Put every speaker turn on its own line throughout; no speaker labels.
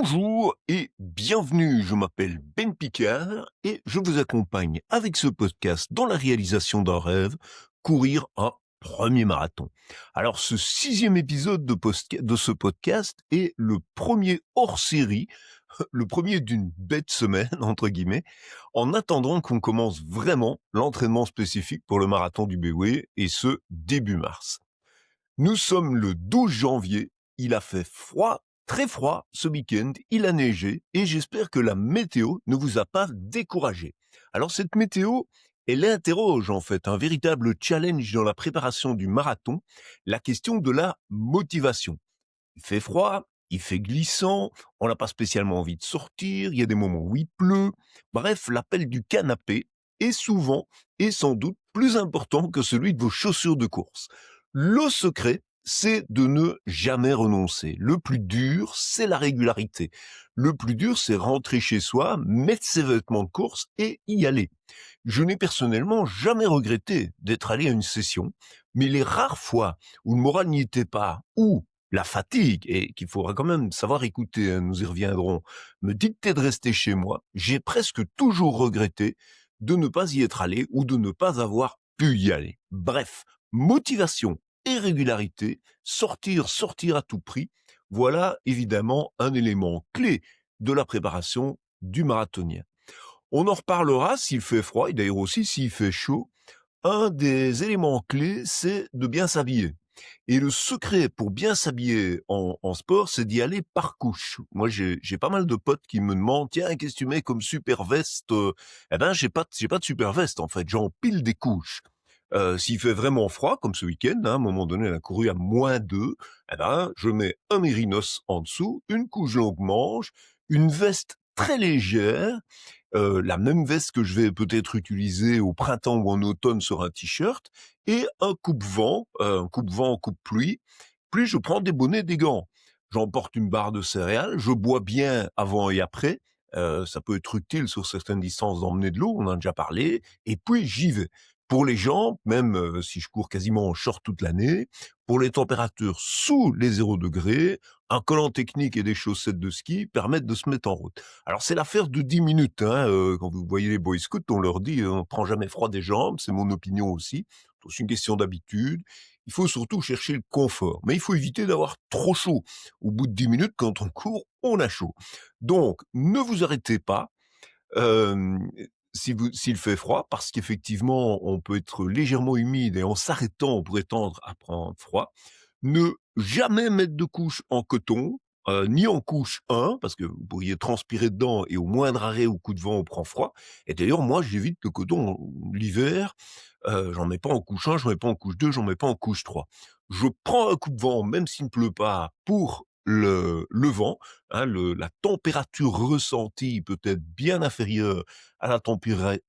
Bonjour et bienvenue, je m'appelle Ben Picard et je vous accompagne avec ce podcast dans la réalisation d'un rêve, courir un premier marathon. Alors ce sixième épisode de ce podcast est le premier hors série, le premier d'une bête semaine, entre guillemets, en attendant qu'on commence vraiment l'entraînement spécifique pour le marathon du Béoué et ce début mars. Nous sommes le 12 janvier, il a fait froid, très froid ce week-end, il a neigé et j'espère que la météo ne vous a pas découragé. Alors cette météo, elle interroge en fait un véritable challenge dans la préparation du marathon, la question de la motivation. Il fait froid, il fait glissant, on n'a pas spécialement envie de sortir, il y a des moments où il pleut. Bref, l'appel du canapé est souvent et sans doute plus important que celui de vos chaussures de course. Le secret, c'est de ne jamais renoncer. Le plus dur, c'est la régularité. Le plus dur, c'est rentrer chez soi, mettre ses vêtements de course et y aller. Je n'ai personnellement jamais regretté d'être allé à une session, mais les rares fois où le moral n'y était pas, ou la fatigue, et qu'il faudra quand même savoir écouter, hein, nous y reviendrons, me dictait de rester chez moi, j'ai presque toujours regretté de ne pas y être allé ou de ne pas avoir pu y aller. Bref, motivation et régularité, sortir à tout prix, voilà évidemment un élément clé de la préparation du marathonien. On en reparlera s'il fait froid et d'ailleurs aussi s'il fait chaud. Un des éléments clés, c'est de bien s'habiller. Et le secret pour bien s'habiller en sport, c'est d'y aller par couche. Moi, j'ai pas mal de potes qui me demandent: «Tiens, qu'est-ce que tu mets comme super veste?» Eh ben, j'ai pas de super veste, en fait, j'empile des couches. S'il fait vraiment froid, comme ce week-end, hein, à un moment donné, on a couru à -2, eh ben, je mets un mérinos en dessous, une couche longue manche, une veste très légère, la même veste que je vais peut-être utiliser au printemps ou en automne sur un t-shirt et un coupe-vent, coupe-pluie. Puis je prends des bonnets, des gants. J'emporte une barre de céréales, je bois bien avant et après. Ça peut être utile sur certaines distances d'emmener de l'eau, on en a déjà parlé, et puis j'y vais. Pour les jambes, même si je cours quasiment en short toute l'année, pour les températures sous les 0 degrés, un collant technique et des chaussettes de ski permettent de se mettre en route. Alors c'est l'affaire de 10 minutes, hein, quand vous voyez les boy scouts, on leur dit: «On prend jamais froid des jambes», c'est mon opinion aussi. C'est aussi une question d'habitude. Il faut surtout chercher le confort, mais il faut éviter d'avoir trop chaud. Au bout de 10 minutes, quand on court, on a chaud. Donc ne vous arrêtez pas, hem, s'il fait froid, parce qu'effectivement, on peut être légèrement humide et en s'arrêtant, on pourrait tendre à prendre froid. Ne jamais mettre de couche en coton, ni en couche 1, parce que vous pourriez transpirer dedans et au moindre arrêt ou coup de vent, on prend froid. Et d'ailleurs, moi, j'évite le coton l'hiver, j'en mets pas en couche 1, j'en mets pas en couche 2, j'en mets pas en couche 3. Je prends un coup de vent, même s'il ne pleut pas, pour le vent, hein, la température ressentie peut être bien inférieure à la température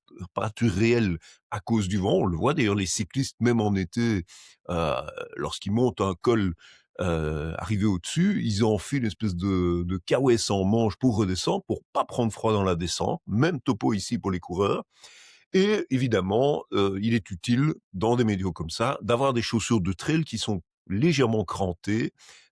réelle à cause du vent. On le voit d'ailleurs, les cyclistes, même en été, heu, lorsqu'ils montent un col, arrivés au-dessus, ils enfilent une espèce de caouet en manche pour redescendre, pour pas prendre froid dans la descente. Même topo ici pour les coureurs. Et évidemment, il est utile, dans des médias comme ça, d'avoir des chaussures de trail qui sont légèrement crantées,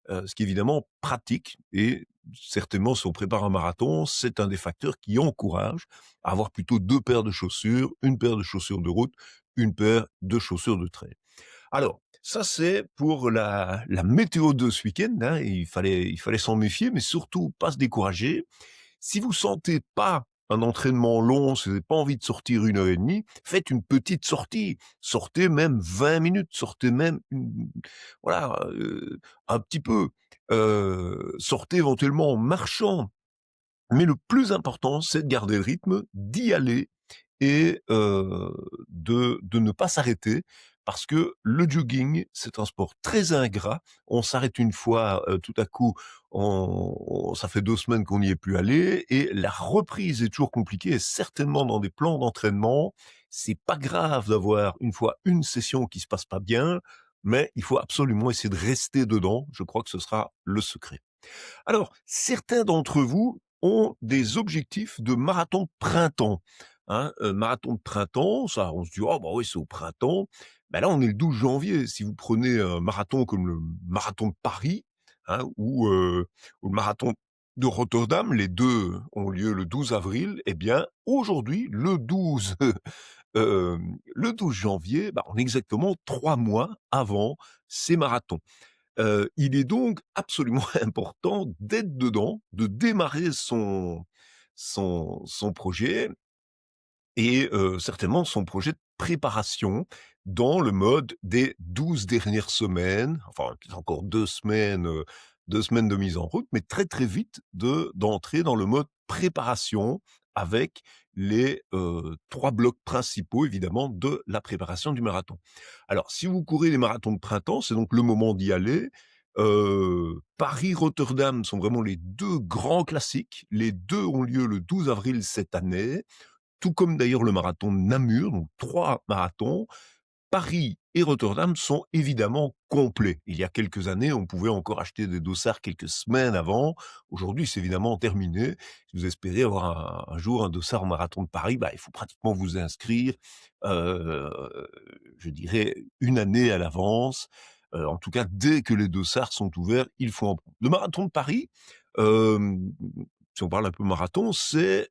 ce qui est évidemment pratique et certainement si on prépare un marathon, c'est un des facteurs qui encourage à avoir plutôt 2 paires de chaussures, une paire de chaussures de route, une paire de chaussures de trail. Alors, ça c'est pour la météo de ce week-end, hein, et il fallait s'en méfier, mais surtout pas se décourager. Si vous sentez pas un entraînement long, si vous n'avez pas envie de sortir 1 heure et demie, faites une petite sortie. Sortez même 20 minutes, sortez même voilà, un petit peu. Sortez éventuellement en marchant. Mais le plus important, c'est de garder le rythme, d'y aller et de ne pas s'arrêter parce que le jogging, c'est un sport très ingrat. On s'arrête une fois, tout à coup, ça fait 2 semaines qu'on n'y est plus allé et la reprise est toujours compliquée et certainement dans des plans d'entraînement, c'est pas grave d'avoir une fois une session qui se passe pas bien, mais il faut absolument essayer de rester dedans. Je crois que ce sera le secret. Alors, certains d'entre vous ont des objectifs de marathon de printemps, hein, marathon de printemps, ça, on se dit: «Oh bah oui, c'est au printemps». Bah là, on est le 12 janvier. Si vous prenez un marathon comme le marathon de Paris, hein, ou le marathon de Rotterdam. Les 2 ont lieu le 12 avril. Eh bien, aujourd'hui, le 12 janvier, on est exactement 3 mois avant ces marathons. Il est donc absolument important d'être dedans, de démarrer son projet et certainement son projet de préparation dans le mode des 12 dernières semaines, enfin encore 2 semaines de mise en route, mais très, très vite d'entrer dans le mode préparation avec les 3 blocs principaux évidemment de la préparation du marathon. Alors si vous courez les marathons de printemps, c'est donc le moment d'y aller. Paris-Rotterdam sont vraiment les 2 grands classiques. Les 2 ont lieu le 12 avril cette année, tout comme d'ailleurs le marathon de Namur, donc 3 marathons. Paris et Rotterdam sont évidemment complets. Il y a quelques années, on pouvait encore acheter des dossards quelques semaines avant. Aujourd'hui, c'est évidemment terminé. Si vous espérez avoir un jour un dossard au marathon de Paris, il faut pratiquement vous inscrire, heu, je dirais 1 année à l'avance. En tout cas, dès que les dossards sont ouverts, il faut en prendre. Le marathon de Paris, hem, si on parle un peu marathon, c'est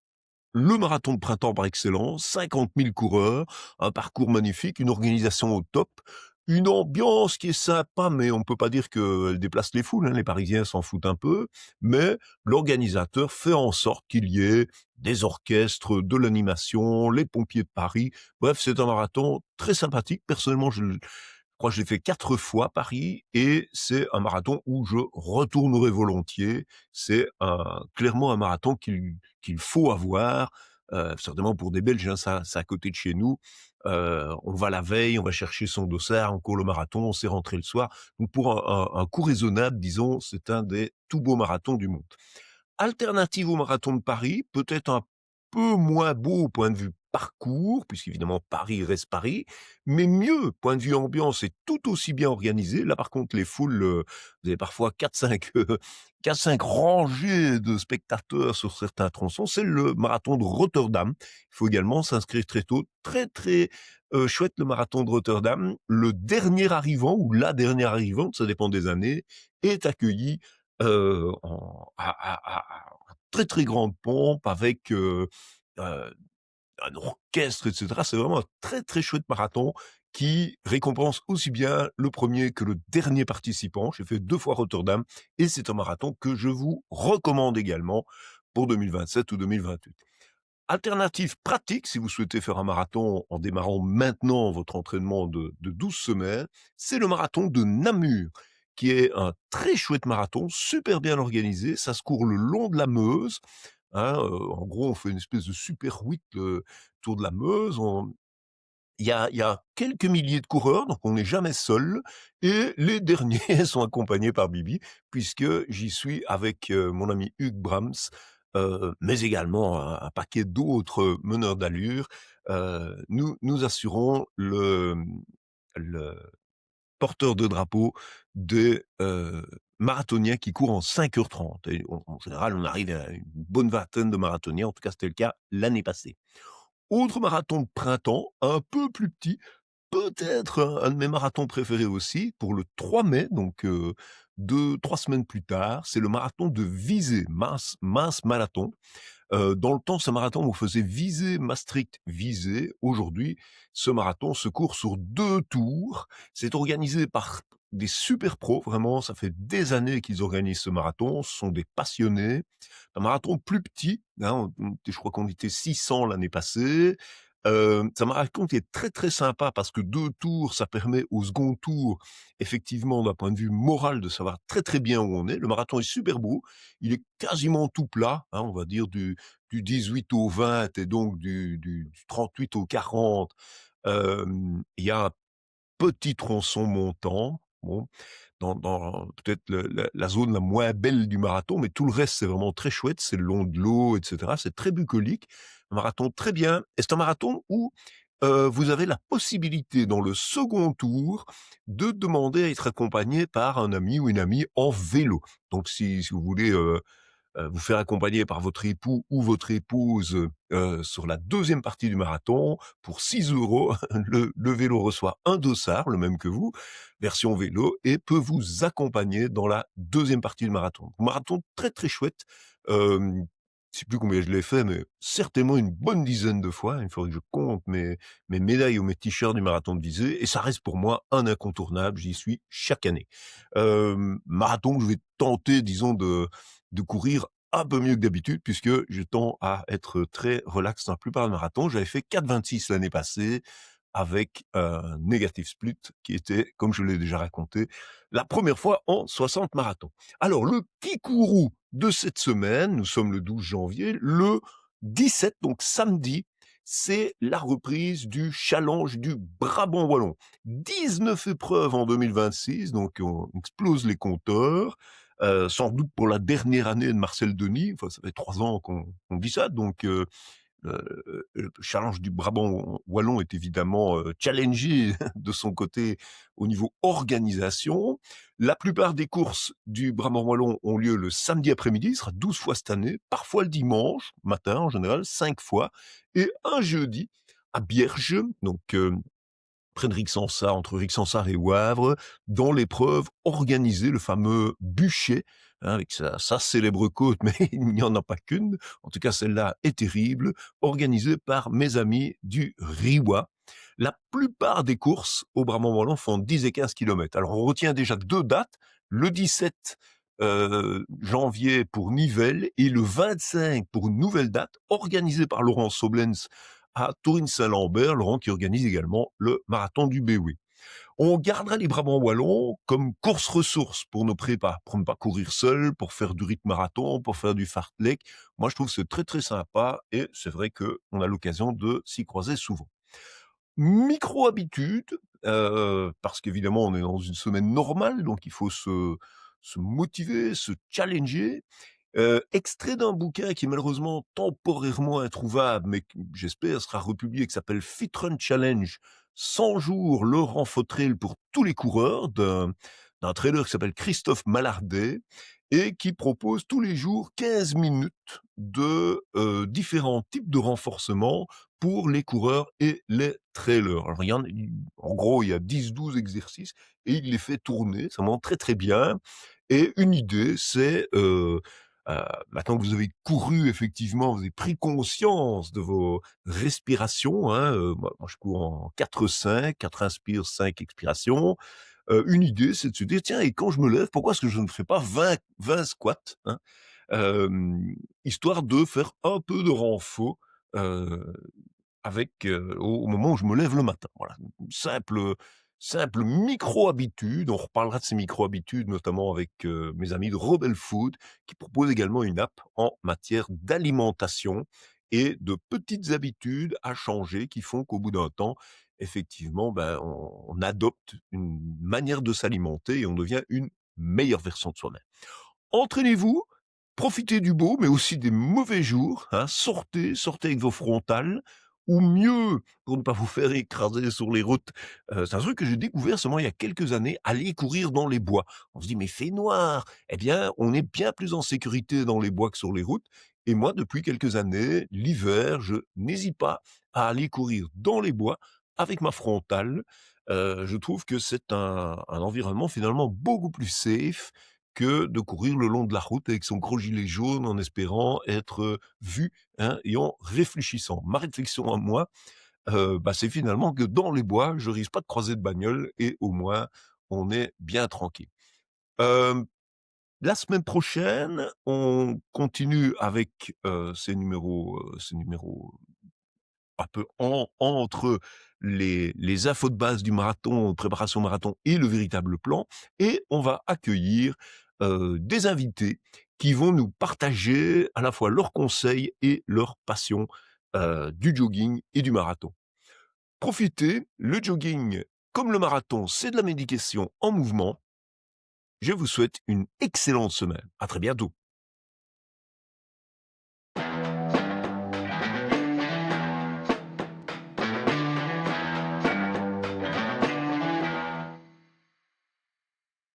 le marathon de printemps par excellence, 50 000 coureurs, un parcours magnifique, une organisation au top, une ambiance qui est sympa, mais on ne peut pas dire qu'elle déplace les foules, hein, les Parisiens s'en foutent un peu, mais l'organisateur fait en sorte qu'il y ait des orchestres, de l'animation, les pompiers de Paris. Bref, c'est un marathon très sympathique. Personnellement, je crois que je l'ai fait 4 fois Paris et c'est un marathon où je retournerai volontiers. C'est clairement un marathon qu'il faut avoir, certainement pour des Belges, hein, ça c'est à côté de chez nous. On va la veille, on va chercher son dossard, on court le marathon, on s'est rentré le soir. Donc pour un coût raisonnable, disons, c'est un des tout beaux marathons du monde. Alternative au marathon de Paris, peut-être un peu moins beau au point de vue parcours, puisqu'évidemment Paris reste Paris, mais mieux, point de vue ambiance, et tout aussi bien organisé. Là, par contre, les foules, vous avez parfois 4-5 4-5 rangées de spectateurs sur certains tronçons. C'est le marathon de Rotterdam. Il faut également s'inscrire très tôt. Très, très chouette le marathon de Rotterdam. Le dernier arrivant ou la dernière arrivante, ça dépend des années, est accueilli à très, très grande pompe avec, heu, un orchestre et cetera. C'est vraiment un très, très chouette marathon qui récompense aussi bien le premier que le dernier participant. J'ai fait 2 fois Rotterdam et c'est un marathon que je vous recommande également pour 2027 ou 2028. Alternative pratique, si vous souhaitez faire un marathon en démarrant maintenant votre entraînement de 12 semaines, c'est le marathon de Namur, qui est un très chouette marathon, super bien organisé. Ça se court le long de la Meuse, hein, en gros, on fait une espèce de super 8 tour de la Meuse. Il y a quelques milliers de coureurs, donc on n'est jamais seul et les derniers sont accompagnés par Bibi, puisque j'y suis avec, mon ami Hugues Brahms, mais également un paquet d'autres meneurs d'allure. Nous assurons le porteur de drapeau des, marathoniens qui courent en 5h30 et en général, on arrive à une bonne vingtaine de marathoniens, en tout cas, c'était le cas l'année passée. Autre marathon de printemps, un peu plus petit, peut-être un de mes marathons préférés aussi, pour le 3 mai, donc 2-3 semaines plus tard, c'est le marathon de Visé, mince marathon. Dans le temps, ce marathon vous faisait Visé-Maastricht-Visé. Aujourd'hui, ce marathon se court sur 2 tours. C'est organisé par des super pros, vraiment, ça fait des années qu'ils organisent ce marathon. Ce sont des passionnés. Un marathon plus petit, hein, je crois qu'on était 600 l'année passée. C'est un marathon qui est très, très sympa parce que 2 tours, ça permet au second tour, effectivement, d'un point de vue moral, de savoir très, très bien où on est. Le marathon est super beau, il est quasiment tout plat, hein, on va dire du 18 au 20 et donc du 38 au 40. Il y a un petit tronçon montant, bon, dans peut-être la zone la moins belle du marathon, mais tout le reste, c'est vraiment très chouette, c'est le long de l'eau et cetera. C'est très bucolique, un marathon très bien et c'est un marathon où, vous avez la possibilité dans le second tour de demander à être accompagné par un ami ou une amie en vélo. Donc si vous voulez, vous faire accompagner par votre époux ou votre épouse, sur la deuxième partie du marathon, pour 6 €, le vélo reçoit un dossard, le même que vous, version vélo, et peut vous accompagner dans la deuxième partie du marathon. Marathon très, très chouette, Hem, je sais plus combien je l'ai fait, mais certainement une bonne dizaine de fois. Il faudrait que je compte mes médailles ou mes t-shirts du marathon de Visé et ça reste pour moi un incontournable. J'y suis chaque année. Marathon que je vais tenter, disons, de courir un peu mieux que d'habitude puisque je tends à être très relax dans la plupart des marathons. J'avais fait 4,26 l'année passée avec un négatif split qui était, comme je l'ai déjà raconté, la première fois en 60 marathons. Alors le Kikourou de cette semaine, nous sommes le 12 janvier, le 17, donc samedi, c'est la reprise du challenge du Brabant wallon. 19 épreuves en 2026, donc on explose les compteurs. Sans doute pour la dernière année de Marcel Denis, enfin ça fait 3 ans qu'on dit ça, donc le challenge du Brabant wallon est évidemment, challengé de son côté au niveau organisation. La plupart des courses du Brabant wallon ont lieu le samedi après-midi, ce sera 12 fois cette année, parfois le dimanche matin en général, 5 fois et un jeudi à Bierge, donc près de Rixensart, entre Rixensart et Wavre, dans l'épreuve organisée, le fameux bûcher, hein, avec sa célèbre côte, mais il n'y en a pas qu'une. En tout cas, celle-là est terrible, organisée par mes amis du Riwa. La plupart des courses au Brabant-Wallon font 10 et 15 kilomètres. Alors, on retient déjà 2 dates, le 17 janvier pour Nivelles et le 25 pour une nouvelle date organisée par Laurent Soblens à Tourine-Saint-Lambert, Laurent qui organise également le marathon du Béoué. On gardera les Brabants wallons comme course ressource pour nos prépas, pour ne pas courir seul, pour faire du rythme marathon, pour faire du fartlek. Moi, je trouve que c'est très très sympa et c'est vrai qu'on a l'occasion de s'y croiser souvent. Micro-habitude, parce qu'évidemment on est dans une semaine normale, donc il faut se motiver, se challenger. Extrait d'un bouquin qui est malheureusement temporairement introuvable, mais qui, j'espère, sera republié, qui s'appelle Fit Run Challenge, 100 jours Laurent Fautrel pour tous les coureurs, d'un trailer qui s'appelle Christophe Mallardet et qui propose tous les jours 15 minutes de différents types de renforcement pour les coureurs et les trailers. Alors, en gros, il y a 10-12 exercices et il les fait tourner, ça monte très très bien. Et une idée, c'est maintenant que vous avez couru effectivement, vous avez pris conscience de vos respirations, hein, moi je cours en 4-5, 4 inspires, 5 expirations. Une idée, c'est de se dire: «Tiens et quand je me lève, pourquoi est-ce que je ne fais pas 20 squats?» hein? Histoire de faire un peu de renfort, heu avec, au moment où je me lève le matin. Voilà, une simple micro-habitude. On reparlera de ces micro-habitudes, notamment avec, mes amis de Rebel Food, qui proposent également une app en matière d'alimentation et de petites habitudes à changer qui font qu'au bout d'un temps, effectivement, ben, on adopte une manière de s'alimenter et on devient une meilleure version de soi-même. Entraînez-vous, profitez du beau, mais aussi des mauvais jours, hein. Sortez avec vos frontales, ou mieux, pour ne pas vous faire écraser sur les routes, c'est un truc que j'ai découvert seulement il y a quelques années, aller courir dans les bois. On se dit: «Mais il fait noir!» Eh bien, on est bien plus en sécurité dans les bois que sur les routes et moi, depuis quelques années, l'hiver, je n'hésite pas à aller courir dans les bois avec ma frontale. Je trouve que c'est un environnement finalement beaucoup plus safe que de courir le long de la route avec son gros gilet jaune en espérant être, vu, hein, et en réfléchissant. Ma réflexion à moi, bah, c'est finalement que dans les bois, je risque pas de croiser de bagnole et au moins on est bien tranquille. Hem, la semaine prochaine, on continue avec, ces numéros un peu entre les infos de base du marathon, préparation marathon et le véritable plan et on va accueillir, des invités qui vont nous partager à la fois leurs conseils et leur passion, du jogging et du marathon. Profitez, le jogging comme le marathon, c'est de la médication en mouvement. Je vous souhaite une excellente semaine. À très bientôt.